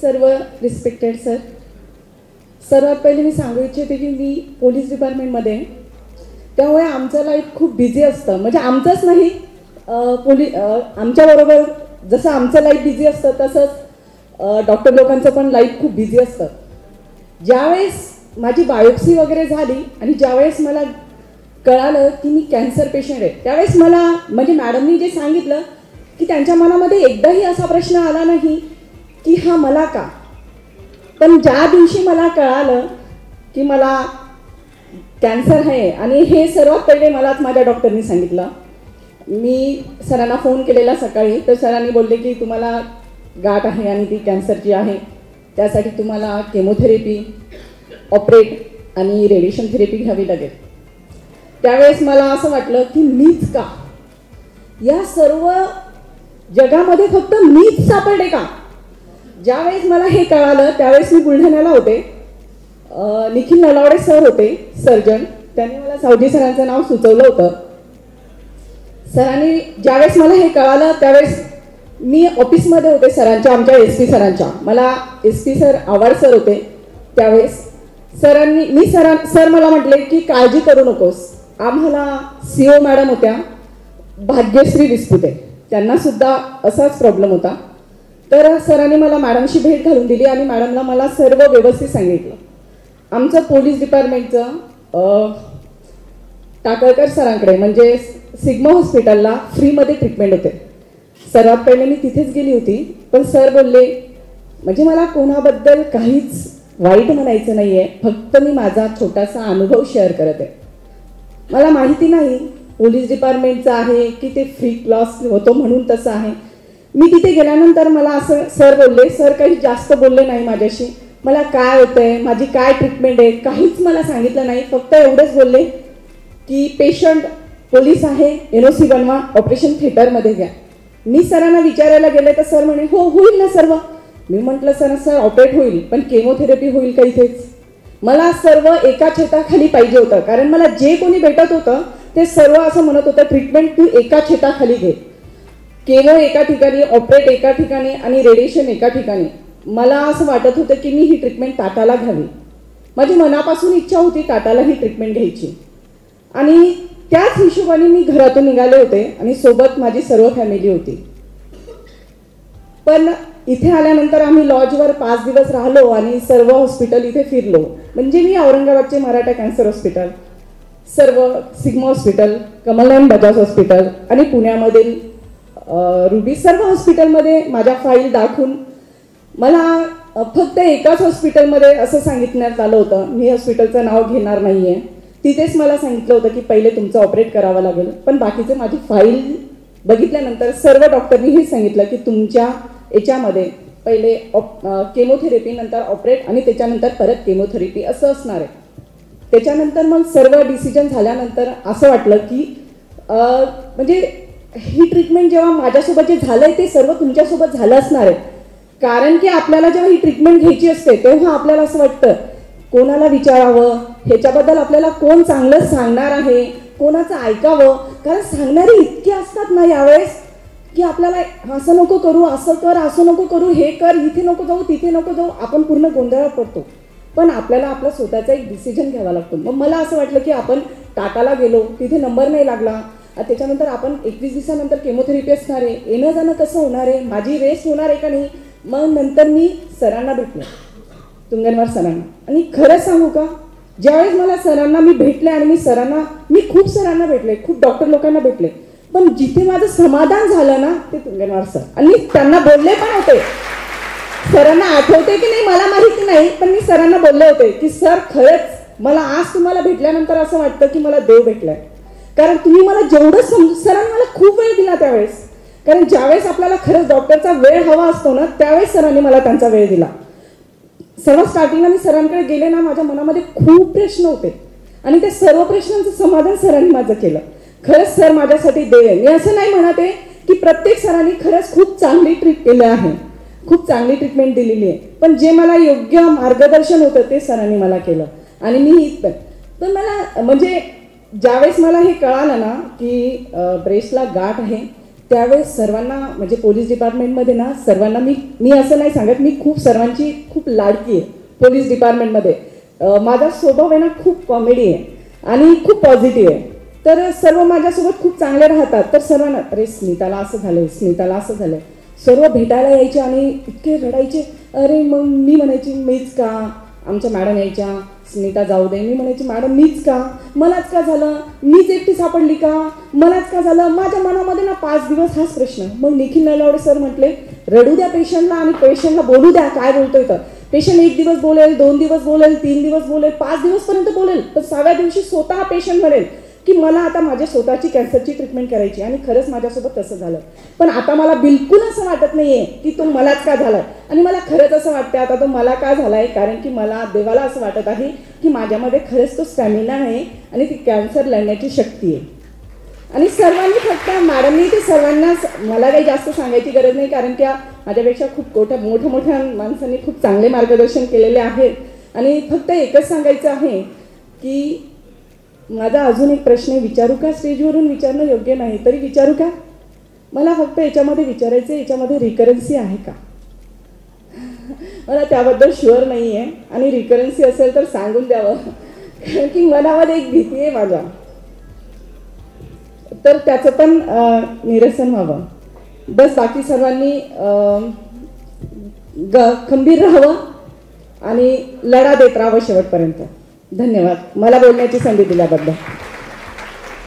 सर्व respected sir, सर्वात पहिले मी सांगू इच्छिते की मी पोलीस डिपार्टमेंटमध्ये, त्यामुळे आमचं लाईफ खूप बिझी असतं. म्हणजे आमचंच नाही, आमच्याबरोबर जसं आमचं लाईफ बिझी असतं तसंच डॉक्टर लोकांचं पण लाईफ खूप बिझी असतं. ज्यावेळेस माझी बायोप्सी वगैरे झाली आणि ज्यावेळेस मला कळालं की मी कॅन्सर पेशंट आहे, त्यावेळेस मला म्हणजे मॅडमनी जे सांगितलं की त्यांच्या मनामध्ये एकदाही असा प्रश्न आला नाही की हा मला का. पण ज्या दिवशी मला कळालं की मला कॅन्सर आहे, आणि हे सर्वात पहिले मलाच माझ्या डॉक्टरनी सांगितलं. मी सरांना फोन केलेला सकाळी, तर सरांनी बोलले की तुम्हाला गाठ आहे आणि ती कॅन्सरची आहे, त्यासाठी तुम्हाला केमोथेरपी, ऑपरेट आणि रेडिएशन थेरपी घ्यावी लागेल. त्यावेळेस मला असं वाटलं की मीच का, या सर्व जगामध्ये फक्त मीच सापडले का. ज्यावेळेस मला हे कळालं त्यावेळेस मी बुलढाण्याला होते. निखिल नलावडे सर होते सर्जन, त्यांनी मला सावजी सरांचं नाव सुचवलं होतं. सरांनी ज्यावेळेस मला हे कळालं त्यावेळेस मी ऑफिसमध्ये होते सरांच्या, आमच्या SP सरांच्या. मला SP सर आव्हाड सर होते त्यावेळेस. सर मला म्हटले की काळजी करू नकोस, आम्हाला CO मॅडम होत्या भाग्यश्री विस्पुते, त्यांना सुद्धा असाच प्रॉब्लेम होता. तर सरांनी मला मॅडमशी भेट घालून दिली आणि मॅडमला मला सर्व व्यवस्थित सांगितलं. आमचं पोलीस डिपार्टमेंटचं टाकळकर सरांकडे म्हणजे सिग्मा हॉस्पिटलला फ्रीमध्ये ट्रीटमेंट होते. सर्वात पहिले मी तिथेच गेली होती, पण सर बोलले, म्हणजे मला कोणाबद्दल काहीच वाईट म्हणायचं नाही आहे, फक्त मी माझा छोटासा अनुभव शेअर करत आहे. मला माहिती नाही पोलीस डिपार्टमेंटचं आहे की ते फ्री क्लास होतो म्हणून तसं आहे. मी तिथे गेल्यानंतर मला असं सर बोलले, सर काही जास्त बोलले नाही माझ्याशी, मला काय होतंय, माझी काय ट्रीटमेंट आहे, काहीच मला सांगितलं नाही. फक्त एवढंच बोलले की पेशंट पोलीस आहे, NOC बनवा, ऑपरेशन थिएटरमध्ये घ्या. मी सरांना विचारायला गेले तर सर म्हणे हो होईल ना सर्व. मी म्हटलं सर ऑपरेट होईल, पण केमोथेरपी होईल का इथेच. मला सर्व एका छताखाली पाहिजे होतं, कारण मला जे कोणी भेटत होतं ते सर्व असं म्हणत होतं ट्रीटमेंट तू एका छताखाली घे. केमो एका ठिकाणी, ऑपरेट एका ठिकाणी आणि रेडिएशन एका ठिकाणी. मला असं वाटत होतं की मी ही ट्रीटमेंट टाटाला घ्यावी. माझी मनापासून इच्छा होती टाटाला ही ट्रीटमेंट घ्यायची. आणि त्याच हिशोबाने मी घरातून निघाले होते आणि सोबत माझी सर्व फॅमिली होती. पण इथे आल्यानंतर आम्ही लॉजवर 5 दिवस राहिलो आणि सर्व हॉस्पिटल इथे फिरलो. म्हणजे मी औरंगाबादचे मराठा कॅन्सर हॉस्पिटल, सर्व सिग्मा हॉस्पिटल, कमलनयन बजाज हॉस्पिटल आणि पुण्यामधील रुबी, सर्व हॉस्पिटलमध्ये माझ्या फाईल दाखवून मला फक्त एकाच हॉस्पिटलमध्ये असं सांगितण्यात आलं होतं, मी हॉस्पिटलचं नाव घेणार नाही आहे, तिथेच मला सांगितलं होतं की पहिले तुमचं ऑपरेट करावं लागेल. पण बाकीचे माझी फाईल बघितल्यानंतर सर्व डॉक्टरनी हे सांगितलं की तुमच्या याच्यामध्ये पहिले केमोथेरपी, नंतर ऑपरेट आणि त्याच्यानंतर परत केमोथेरपी असं असणार आहे. त्याच्यानंतर मग सर्व डिसिजन झाल्यानंतर असं वाटलं की म्हणजे ही ट्रीटमेंट जेव्हा माझ्यासोबत जे झालंय ते सर्व तुमच्यासोबत झालं असणार आहे. कारण की आपल्याला जेव्हा ही ट्रीटमेंट घ्यायची असते तेव्हा आपल्याला असं वाटतं कोणाला विचारावं, ह्याच्याबद्दल आपल्याला कोण चांगलं सांगणार आहे, कोणाचं ऐकावं. कारण सांगणारे इतके असतात ना यावेळेस की आपल्याला असं नको करू, असं कर, असं नको करू, हे कर, इथे नको जाऊ, तिथे नको जाऊ, आपण पूर्ण गोंधळात पडतो. पण आपल्याला आपला स्वतःचा एक डिसिजन घ्यावा लागतो. मग मला असं वाटलं की आपण टाटाला गेलो, तिथे नंबर नाही लागला, त्याच्यानंतर आपण 21 दिवसानंतर केमोथेरपी असणार आहे, येणं जाणं कसं होणार आहे, माझी रेस्ट होणार आहे का नाही. मग नंतर मी सरांना भेटले, तुंगनवार सरांना. आणि खरं सांगू का, ज्यावेळेस मला सरांना मी भेटले आणि मी खूप सरांना भेटले, खूप डॉक्टर लोकांना भेटले, पण जिथे माझं समाधान झालं ना ते तुंगनवार सर. आणि मी त्यांना बोलले पण होते, सरांना आठवते की नाही मला माहिती नाही, पण मी सरांना बोलले होते की सर खरंच मला आज तुम्हाला भेटल्यानंतर असं वाटतं की मला देव भेटलाय. कारण तुम्ही मला जेवढं सरांनी मला खूप वेळ दिला त्यावेळेस. कारण ज्यावेळेस आपल्याला खरंच डॉक्टरचा वेळ हवा असतो ना त्यावेळेस सरांनी मला त्यांचा वेळ दिला. सर्व स्टार्टिंगला मी सरांकडे गेले ना, माझ्या मनामध्ये खूप प्रश्न होते आणि त्या सर्व प्रश्नांचं समाधान सरांनी माझं केलं. खरंच सर माझ्यासाठी देव आहे. मी असं नाही म्हणत आहे की प्रत्येक सरांनी खरंच खूप चांगली ट्रीट केलं आहे, खूप चांगली ट्रीटमेंट दिलेली आहे, पण जे मला योग्य मार्गदर्शन होतं ते सरांनी मला केलं. आणि मी पण मला म्हणजे ज्यावेळेस मला हे कळालं ना की ब्रेस्टला गाठ आहे, त्यावेळेस सर्वांना म्हणजे पोलीस डिपार्टमेंटमध्ये ना सर्वांना मी असं नाही सांगत, मी खूप सर्वांची खूप लाडकी आहे पोलीस डिपार्टमेंटमध्ये. माझा स्वभाव आहे ना खूप कॉमेडी आहे आणि खूप पॉझिटिव्ह आहे. तर सर्व माझ्यासोबत खूप चांगले राहतात. तर सर्वांना अरे स्मिताला असं झालंय, स्मिताला असं झालंय, सर्व भेटायला यायचे आणि इतके रडायचे. अरे मग मी म्हणायची मीच का, आमच्या मॅडम यायच्या, स्मिता जाऊ दे. मी म्हणायची मॅडम मीच का, मलाच का झालं, मीच एकटी सापडली का, मलाच का झालं. माझ्या मनामध्ये ना 5 दिवस हाच प्रश्न. मग निखिल नलावडे सर म्हटले रडू द्या पेशंटला आणि पेशंटला बोलू द्या काय बोलतोय. तर पेशंट 1 दिवस बोलेल, 2 दिवस बोलेल, 3 दिवस बोलेल, 5 दिवसपर्यंत बोलेल, पण 6व्या दिवशी स्वतः पेशंट म्हणेल की मला आता माझ्या स्वतःची कॅन्सरची ट्रीटमेंट करायची. आणि खरंच माझ्यासोबत तसं झालं. पण आता मला बिलकुल असं वाटत नाहीये की तो मलाच का झालाय. आणि मला खरंच असं वाटतं आता तो मला का झालाय, कारण की मला देवाला असं वाटत आहे की माझ्यामध्ये खरंच तो स्टॅमिना आहे आणि ती कॅन्सर लढण्याची शक्ती आहे. आणि सर्वांनी फक्त मॅडमनी ते सर्वांनाच, मला काही जास्त सांगायची गरज नाही, कारण की माझ्यापेक्षा खूप मोठ्या माणसांनी खूप चांगले मार्गदर्शन केलेले आहेत. आणि फक्त एकच सांगायचं आहे की माझा अजून एक प्रश्न विचारू का, स्टेजवरून विचारणं योग्य नाही तरी विचारू का. मला फक्त याच्यामध्ये विचारायचं याच्यामध्ये रिकरन्सी आहे का. मला त्याबद्दल शुअर नाही आहे आणि रिकरन्सी असेल तर सांगून द्यावं, कारण की मनामध्ये एक भीती आहे माझ्या. तर त्याचं पण निरसन व्हावं. बस बाकी सर्वांनी खंबीर राहावं आणि लढा देत राहावं शेवटपर्यंत. धन्यवाद मला बोलण्याची संधी दिल्याबद्दल.